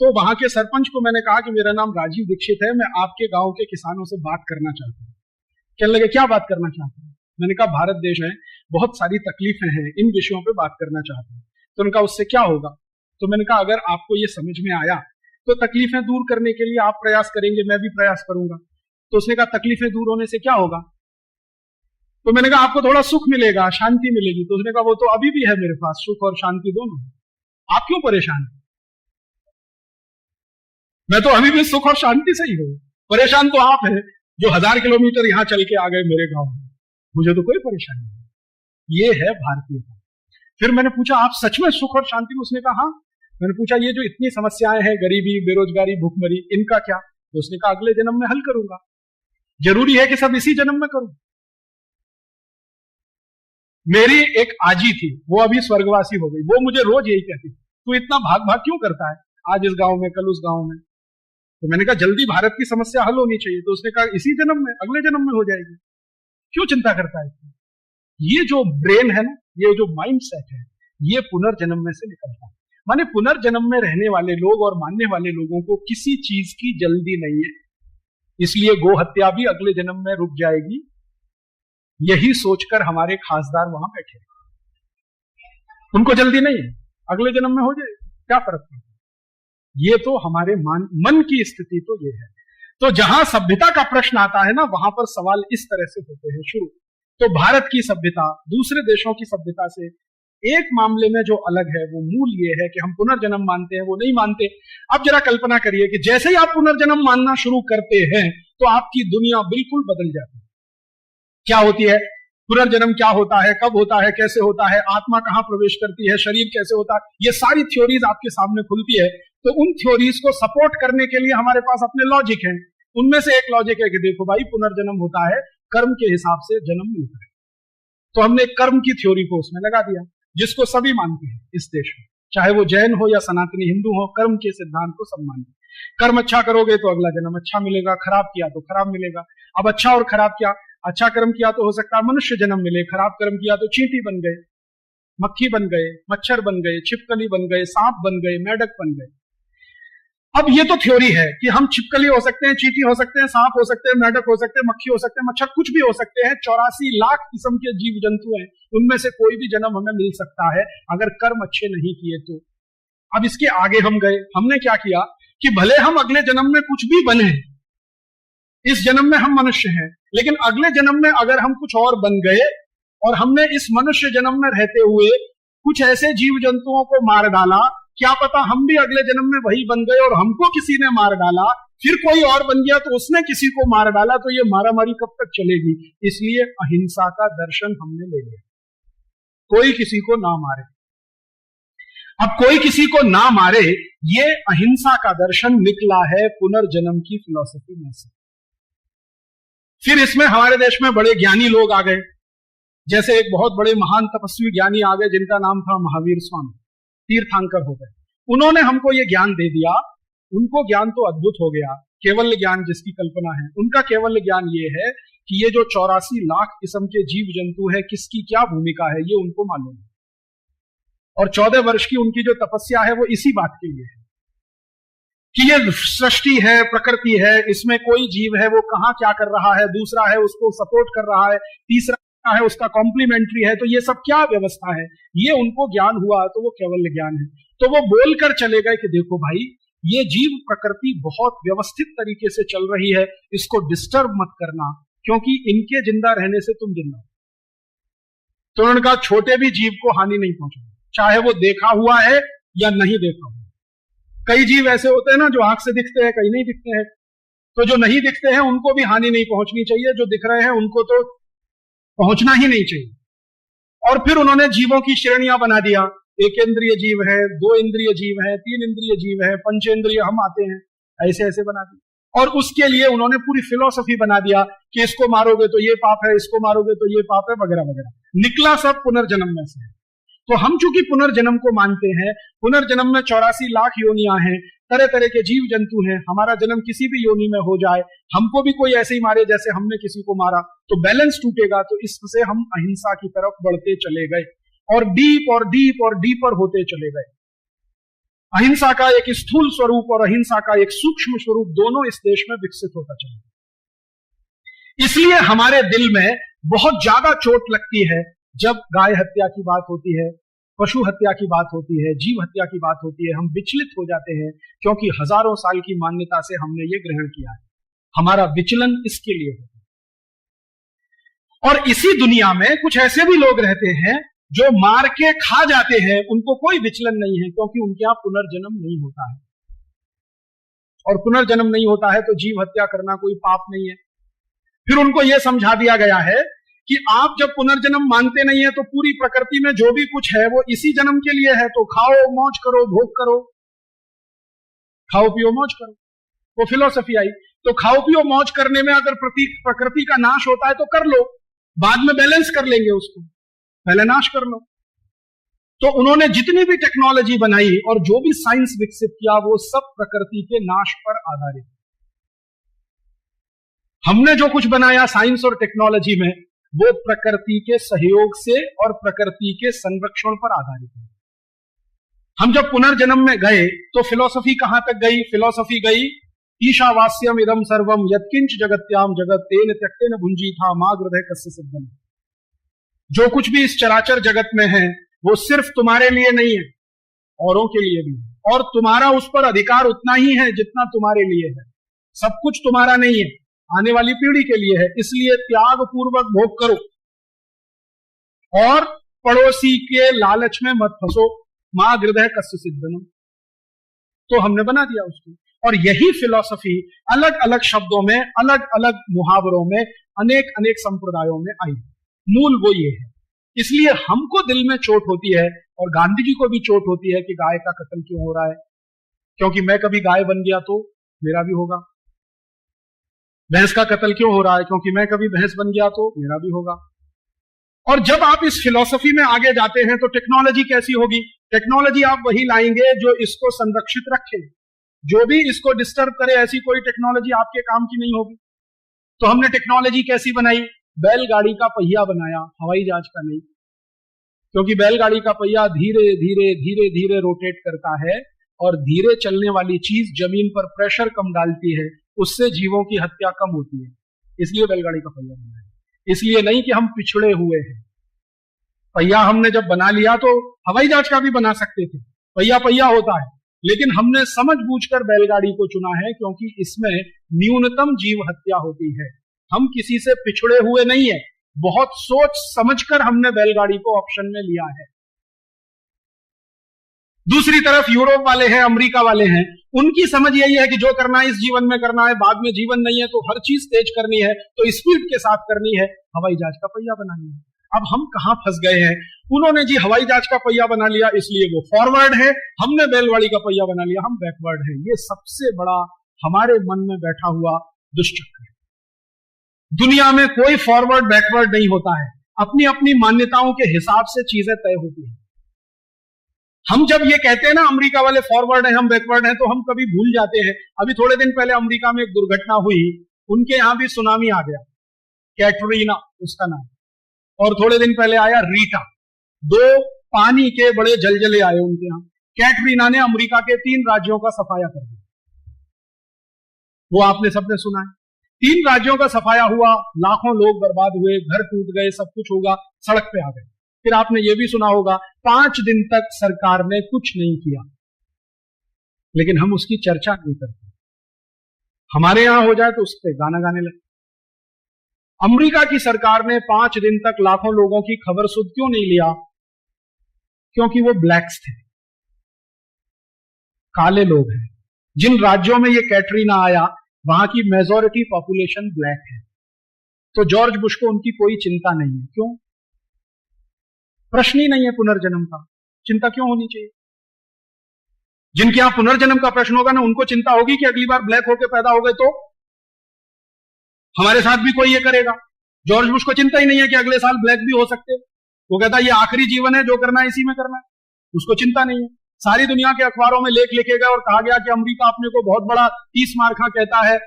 तो वहां के सरपंच को मैंने कहा कि मेरा नाम राजीव दीक्षित है, मैं आपके गांव के किसानों से बात करना चाहता हूँ। कहने लगे क्या बात करना चाहते हैं? मैंने कहा भारत देश में बहुत सारी तकलीफें हैं, इन विषयों पे बात करना चाहते हैं। तो उनका उससे क्या होगा? तो मैंने कहा अगर आपको ये समझ में आया तो तकलीफें दूर करने के लिए आप प्रयास करेंगे, मैं भी प्रयास करूंगा। तो उसने कहा तकलीफें दूर होने से क्या होगा? तो मैंने कहा आपको थोड़ा सुख मिलेगा, शांति मिलेगी। तो उसने कहा वो तो अभी भी है मेरे पास, सुख और शांति दोनों। आप क्यों परेशान हैं? मैं तो अभी भी सुख और शांति से ही हूं। परेशान तो आप हैं जो 1000 किलोमीटर यहां चल के आ गए मेरे गांव में। मुझे तो कोई परेशानी नहीं। ये है भारतीयता। फिर मैंने पूछा आप सच में सुख और शांति में? उसने कहा हाँ। मैंने पूछा ये जो इतनी समस्याएं हैं, गरीबी, बेरोजगारी, भूखमरी, इनका क्या? तो उसने कहा अगले जन्म में हल करूंगा। जरूरी है कि सब इसी जन्म में करूं? मेरी एक आजी थी, वो अभी स्वर्गवासी हो गई, वो मुझे रोज यही कहती तू इतना भाग भाग क्यों करता है, आज इस गांव में कल उस गांव में। तो मैंने कहा जल्दी भारत की समस्या हल होनी चाहिए। तो उसने कहा इसी जन्म में, अगले जन्म में हो जाएगी, क्यों चिंता करता है? ये जो ब्रेन है ना, ये जो माइंड सेट है, ये पुनर्जन्म में से निकलता है। माने पुनर्जन्म में रहने वाले लोग और मानने वाले लोगों को किसी चीज की जल्दी नहीं है, इसलिए गो हत्या भी अगले जन्म में रुक जाएगी, यही सोचकर हमारे खासदार वहां बैठे। उनको जल्दी नहीं है, अगले जन्म में हो जाए, क्या फर्क पड़ता है? ये तो हमारे मन की स्थिति तो ये है। तो जहां सभ्यता का प्रश्न आता है ना, वहां पर सवाल इस तरह से होते हैं शुरू। तो भारत की सभ्यता दूसरे देशों की सभ्यता से एक मामले में जो अलग है, वो मूल ये है कि हम पुनर्जन्म मानते हैं, वो नहीं मानते। अब जरा कल्पना करिए कि जैसे ही आप पुनर्जन्म मानना शुरू करते हैं तो आपकी दुनिया बिल्कुल बदल जाती है। क्या होती है? पुनर्जन्म क्या होता है, कब होता है, कैसे होता है, आत्मा कहां प्रवेश करती है, शरीर कैसे होता है, ये सारी थ्योरीज आपके सामने खुलती है। तो उन थ्योरीज को सपोर्ट करने के लिए हमारे पास अपने लॉजिक हैं। उनमें से एक लॉजिक है कि देखो भाई, पुनर्जन्म होता है, कर्म के हिसाब से जन्म मिलता है। तो हमने कर्म की थ्योरी को उसमें लगा दिया, जिसको सभी मानते हैं इस देश में, चाहे वो जैन हो या सनातनी हिंदू हो, कर्म के सिद्धांत को सब मानते हैं। कर्म अच्छा करोगे तो अगला जन्म अच्छा मिलेगा, खराब किया तो खराब मिलेगा। अब अच्छा और खराब क्या? अच्छा कर्म किया तो हो सकता है मनुष्य जन्म मिले, खराब कर्म किया तो चींटी बन गए, मक्खी बन गए, मच्छर बन गए, छिपकली बन गए, सांप बन गए, मेढक बन गए। अब ये तो थ्योरी है कि हम छिपकली हो सकते हैं, चींटी हो सकते हैं, सांप हो सकते हैं, मेढक हो सकते हैं, मक्खी हो सकते हैं, मच्छर कुछ भी हो सकते हैं। 84 लाख किस्म के जीव जंतु हैं, उनमें से कोई भी जन्म हमें मिल सकता है अगर कर्म अच्छे नहीं किए तो। अब इसके आगे हम गए, हमने क्या किया कि भले हम अगले जन्म में कुछ भी बने, इस जन्म में हम मनुष्य हैं, लेकिन अगले जन्म में अगर हम कुछ और बन गए और हमने इस मनुष्य जन्म में रहते हुए कुछ ऐसे जीव जंतुओं को मार डाला, क्या पता हम भी अगले जन्म में वही बन गए और हमको किसी ने मार डाला, फिर कोई और बन गया तो उसने किसी को मार डाला, तो ये मारामारी कब तक चलेगी? इसलिए अहिंसा का दर्शन हमने ले लिया, कोई किसी को ना मारे। अब कोई किसी को ना मारे, ये अहिंसा का दर्शन निकला है पुनर्जन्म की फिलॉसफी में से। फिर इसमें हमारे देश में बड़े ज्ञानी लोग आ गए, जैसे एक बहुत बड़े महान तपस्वी ज्ञानी आ गए जिनका नाम था महावीर स्वामी, तीर्थंकर हो गए। उन्होंने हमको ये ज्ञान दे दिया, उनको ज्ञान तो अद्भुत हो गया, केवल ज्ञान जिसकी कल्पना है। उनका केवल ज्ञान ये है कि ये जो 84 लाख किस्म के जीव जंतु है, किसकी क्या भूमिका है, ये उनको मालूम है। और 14 वर्ष की उनकी जो तपस्या है वो इसी बात के लिए है कि ये सृष्टि है, प्रकृति है, इसमें कोई जीव है वो कहां क्या कर रहा है, दूसरा है उसको सपोर्ट कर रहा है, तीसरा है उसका कॉम्प्लीमेंट्री है, तो ये सब क्या व्यवस्था है, ये उनको ज्ञान हुआ, तो वो केवल ज्ञान है। तो वो बोलकर चले गए कि देखो भाई, ये जीव प्रकृति बहुत व्यवस्थित तरीके से चल रही है, इसको डिस्टर्ब मत करना, क्योंकि इनके जिंदा रहने से तुम जिंदा हो। तो उन्होंने कहा छोटे भी जीव को हानि नहीं पहुंचेगी, चाहे वो देखा हुआ है या नहीं देखा हुआ। कई जीव ऐसे होते हैं ना जो आंख से दिखते हैं, कई नहीं दिखते हैं, तो जो नहीं दिखते हैं उनको भी हानि नहीं पहुंचनी चाहिए, जो दिख रहे हैं उनको तो पहुंचना ही नहीं चाहिए। और फिर उन्होंने जीवों की श्रेणियां बना दिया, एक इंद्रिय जीव है, 2 इंद्रिय जीव है, 3 इंद्रिय जीव है, पंचेंद्रिय हम आते हैं, ऐसे ऐसे बना दिया। और उसके लिए उन्होंने पूरी फिलॉसफी बना दिया कि इसको मारोगे तो ये पाप है, इसको मारोगे तो ये पाप है, वगैरह वगैरह। निकला सब पुनर्जन्म में से। तो हम चूंकि पुनर्जन्म को मानते हैं, पुनर्जन्म में 84 लाख योनियां हैं, तरह तरह के जीव जंतु हैं, हमारा जन्म किसी भी योनि में हो जाए, हमको भी कोई ऐसे ही मारे जैसे हमने किसी को मारा, तो बैलेंस टूटेगा। तो इससे हम अहिंसा की तरफ बढ़ते चले गए और डीप और डीप और डीपर होते चले गए। अहिंसा का एक स्थूल स्वरूप और अहिंसा का एक सूक्ष्म स्वरूप दोनों इस देश में विकसित होता चला। इसलिए हमारे दिल में बहुत ज्यादा चोट लगती है जब गाय हत्या की बात होती है, पशु हत्या की बात होती है, जीव हत्या की बात होती है। हम विचलित हो जाते हैं क्योंकि हजारों साल की मान्यता से हमने ये ग्रहण किया है। हमारा विचलन इसके लिए होता है। और इसी दुनिया में कुछ ऐसे भी लोग रहते हैं जो मार के खा जाते हैं, उनको कोई विचलन नहीं है क्योंकि उनके यहां पुनर्जन्म नहीं होता है। और पुनर्जन्म नहीं होता है तो जीव हत्या करना कोई पाप नहीं है। फिर उनको यह समझा दिया गया है कि आप जब पुनर्जन्म मानते नहीं है तो पूरी प्रकृति में जो भी कुछ है वो इसी जन्म के लिए है, तो खाओ मौज करो, भोग करो, खाओ पियो मौज करो। वो फिलॉसफी आई। तो खाओ पियो मौज करने में अगर प्रकृति का नाश होता है तो कर लो, बाद में बैलेंस कर लेंगे उसको, पहले नाश कर लो। तो उन्होंने जितनी भी टेक्नोलॉजी बनाई और जो भी साइंस विकसित किया वो सब प्रकृति के नाश पर आधारित। हमने जो कुछ बनाया साइंस और टेक्नोलॉजी में वो प्रकृति के सहयोग से और प्रकृति के संरक्षण पर आधारित है। हम जब पुनर्जन्म में गए तो फिलॉसफी कहां तक गई? फिलॉसफी गई ईशावास्यम इदम सर्वम यत्किंच जगत्याम जगत तेन त्यक्तेन भुंजीथा मा हृदय कस्य सिद्धम। जो कुछ भी इस चराचर जगत में है वो सिर्फ तुम्हारे लिए नहीं है, औरों के लिए भी, और तुम्हारा उस पर अधिकार उतना ही है जितना तुम्हारे लिए है। सब कुछ तुम्हारा नहीं है, आने वाली पीढ़ी के लिए है। इसलिए त्याग पूर्वक भोग करो और पड़ोसी के लालच में मत फंसो। मां हृदय कस्य सिद्धम, तो हमने बना दिया उसको। और यही फिलॉसफी अलग अलग शब्दों में, अलग अलग मुहावरों में, अनेक अनेक संप्रदायों में आई। मूल वो ये है। इसलिए हमको दिल में चोट होती है और गांधी जी को भी चोट होती है कि गाय का कत्ल क्यों हो रहा है, क्योंकि मैं कभी गाय बन गया तो मेरा भी होगा। भैंस का कत्ल क्यों हो रहा है, क्योंकि मैं कभी भैंस बन गया तो मेरा भी होगा। और जब आप इस फिलॉसफी में आगे जाते हैं तो टेक्नोलॉजी कैसी होगी? टेक्नोलॉजी आप वही लाएंगे जो इसको संरक्षित रखे। जो भी इसको डिस्टर्ब करे ऐसी कोई टेक्नोलॉजी आपके काम की नहीं होगी। तो हमने टेक्नोलॉजी कैसी बनाई? बैलगाड़ी का पहिया बनाया, हवाई जहाज का नहीं, क्योंकि बैलगाड़ी का पहिया धीरे धीरे धीरे धीरे रोटेट करता है और धीरे चलने वाली चीज जमीन पर प्रेशर कम डालती है, उससे जीवों की हत्या कम होती है। इसलिए बैलगाड़ी का पहिया बनाया, इसलिए नहीं कि हम पिछड़े हुए हैं। पहिया हमने जब बना लिया तो हवाई जहाज का भी बना सकते थे, पहिया पहिया होता है, लेकिन हमने समझबूझकर बैलगाड़ी को चुना है क्योंकि इसमें न्यूनतम जीव हत्या होती है। हम किसी से पिछड़े हुए नहीं है, बहुत सोच समझकर हमने बैलगाड़ी को ऑप्शन में लिया है। दूसरी तरफ यूरोप वाले हैं, अमेरिका वाले हैं, उनकी समझ यही है कि जो करना है इस जीवन में करना है, बाद में जीवन नहीं है तो हर चीज तेज करनी है, तो स्पीड के साथ करनी है, हवाई जहाज का पहिया बनानी है। अब हम कहां फंस गए हैं? उन्होंने जी हवाई जहाज का पहिया बना लिया इसलिए वो फॉरवर्ड है, हमने बैलगाड़ी का पहिया बना लिया, हम बैकवर्ड है। ये सबसे बड़ा हमारे मन में बैठा हुआ दुष्चक्र है। दुनिया में कोई फॉरवर्ड बैकवर्ड नहीं होता है, अपनी अपनी मान्यताओं के हिसाब से चीजें तय होती हैं। हम जब ये कहते हैं ना अमेरिका वाले फॉरवर्ड हैं, हम बैकवर्ड हैं, तो हम कभी भूल जाते हैं। अभी थोड़े दिन पहले अमेरिका में एक दुर्घटना हुई, उनके यहां भी सुनामी आ गया, कैटरीना उसका नाम, और थोड़े दिन पहले आया रीटा। दो पानी के बड़े जलजले आए उनके यहां। कैटरीना ने अमेरिका के 3 राज्यों का सफाया कर दिया, वो आपने सबने सुना है। 3 राज्यों का सफाया हुआ, लाखों लोग बर्बाद हुए, घर टूट गए, सब कुछ होगा, सड़क पे आ गए। फिर आपने ये भी सुना होगा 5 दिन तक सरकार ने कुछ नहीं किया, लेकिन हम उसकी चर्चा नहीं करते। हमारे यहां हो जाए तो उस पर गाना गाने लगे। अमेरिका की सरकार ने 5 दिन तक लाखों लोगों की खबर सुध क्यों नहीं लिया? क्योंकि वो ब्लैक्स थे, काले लोग हैं। जिन राज्यों में ये कैटरीना आया वहां की मेजॉरिटी पॉपुलेशन ब्लैक है, तो जॉर्ज बुश को उनकी कोई चिंता नहीं है। क्यों? प्रश्न ही नहीं है पुनर्जन्म का, चिंता क्यों होनी चाहिए? जिनके यहां पुनर्जन्म का प्रश्न होगा ना, उनको चिंता होगी कि अगली बार ब्लैक होकर पैदा हो गए तो हमारे साथ भी कोई ये करेगा। जॉर्ज बुश को चिंता ही नहीं है कि अगले साल ब्लैक भी हो सकते, वो कहता है ये आखिरी जीवन है, जो करना है इसी में करना है, उसको चिंता नहीं है। सारी दुनिया के अखबारों में लेख लिखे गए और कहा गया कि अमेरिका अपने को बहुत बड़ा 30 मार्का कहता है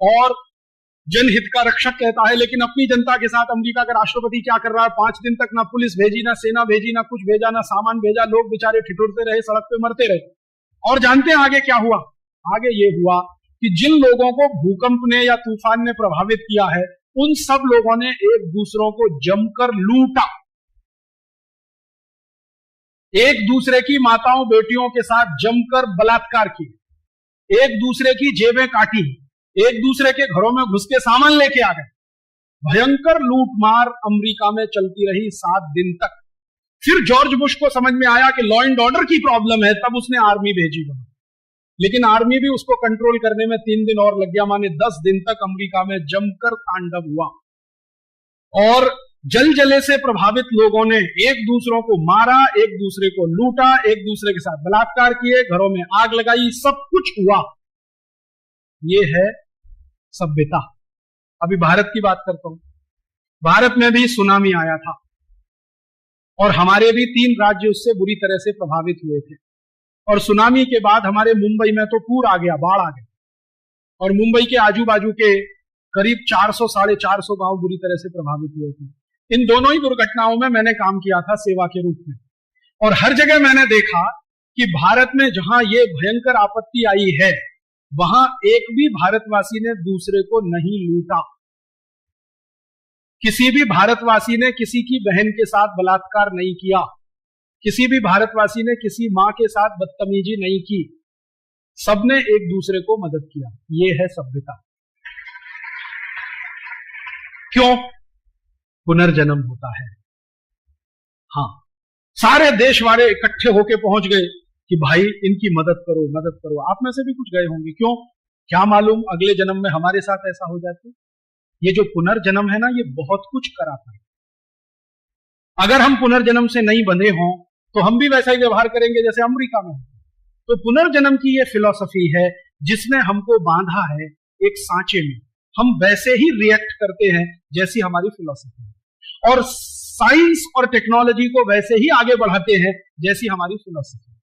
और जनहित का रक्षक कहता है, लेकिन अपनी जनता के साथ अमेरिका का राष्ट्रपति क्या कर रहा है? 5 दिन तक ना पुलिस भेजी, ना सेना भेजी, ना कुछ भेजा, ना सामान भेजा, लोग बेचारे ठिठुरते रहे, सड़क पे मरते रहे। और जानते हैं आगे क्या हुआ? आगे ये हुआ कि जिन लोगों को भूकंप ने या तूफान ने प्रभावित किया है, उन सब लोगों ने एक दूसरों को जमकर लूटा, एक दूसरे की माताओं बेटियों के साथ जमकर बलात्कार किए, एक दूसरे की जेबें काटी, एक दूसरे के घरों में घुस के सामान लेके आ गए। भयंकर लूटमार अमेरिका में चलती रही 7 दिन तक। फिर जॉर्ज बुश को समझ में आया कि लॉ एंड ऑर्डर की प्रॉब्लम है, तब उसने आर्मी भेजी वहां, लेकिन आर्मी भी उसको कंट्रोल करने में 3 दिन और लग गया। माने 10 दिन तक अमेरिका में जमकर तांडव हुआ और जलजले से प्रभावित लोगों ने एक दूसरों को मारा, एक दूसरे को लूटा, एक दूसरे के साथ बलात्कार किए, घरों में आग लगाई, सब कुछ हुआ। ये है सभ्यता। अभी भारत की बात करता हूं। भारत में भी सुनामी आया था और हमारे भी 3 राज्य उससे बुरी तरह से प्रभावित हुए थे। और सुनामी के बाद हमारे मुंबई में तो पूर आ गया, बाढ़ आ गई, और मुंबई के आजू बाजू के करीब 400 साढ़े 400 गांव बुरी तरह से प्रभावित हुए थे। इन दोनों ही दुर्घटनाओं में मैंने काम किया था सेवा के रूप में, और हर जगह मैंने देखा कि भारत में जहां ये भयंकर आपत्ति आई है, वहां एक भी भारतवासी ने दूसरे को नहीं लूटा। किसी भी भारतवासी ने किसी की बहन के साथ बलात्कार नहीं किया, किसी भी भारतवासी ने किसी मां के साथ बदतमीजी नहीं की, सबने एक दूसरे को मदद किया। ये है सभ्यता। क्यों? पुनर्जन्म होता है। हाँ, सारे देश वाले इकट्ठे होके पहुंच गए कि भाई इनकी मदद करो, मदद करो। आप में से भी कुछ गए होंगे। क्यों? क्या मालूम अगले जन्म में हमारे साथ ऐसा हो जाए। ये जो पुनर्जन्म है ना, ये बहुत कुछ कराता है। अगर हम पुनर्जन्म से नहीं बंधे हों तो हम भी वैसा ही व्यवहार करेंगे जैसे अमेरिका में। तो पुनर्जन्म की ये फिलॉसफी है जिसने हमको बांधा है एक सांचे में। हम वैसे ही रिएक्ट करते हैं जैसी हमारी फिलॉसफी है, और साइंस और टेक्नोलॉजी को वैसे ही आगे बढ़ाते हैं जैसी हमारी फिलॉसफी है।